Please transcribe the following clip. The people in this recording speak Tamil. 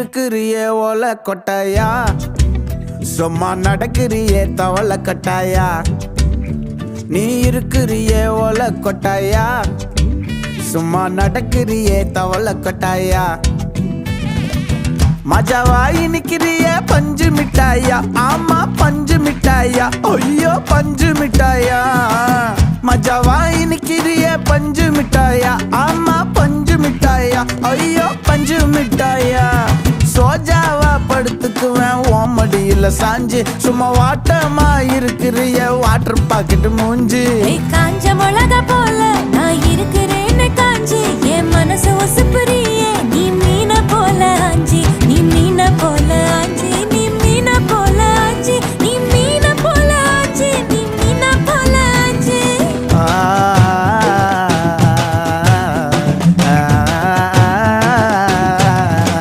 இருக்கிறியே ஓலை கொட்டாயா, சும்மா நடக்கிறியே தவளை கட்டாயா. நீ இருக்கிறியே ஓலை கொட்டாயா, சும்மா நடக்கிறியே தவளை கட்டாயா. மஜாவாயி நிக்கிறிய பஞ்சு மிட்டாயா, ஆமா பஞ்சு மிட்டாயா, ஐயோ பஞ்சு மிட்டாயா. மஜாவாயி நிக்கிறிய பஞ்சு மிட்டாயா, ஆமா பஞ்சு மிட்டாயா, ஐயோ பஞ்சு மிட்டாயா. சோஜாவா படுத்துக்குவேன் ஓமடியில சாஞ்சு, சும்மா வாட்டமா இருக்கிறிய வாட்டர் பாக்கெட் மூஞ்சி. காஞ்ச மிளகா போல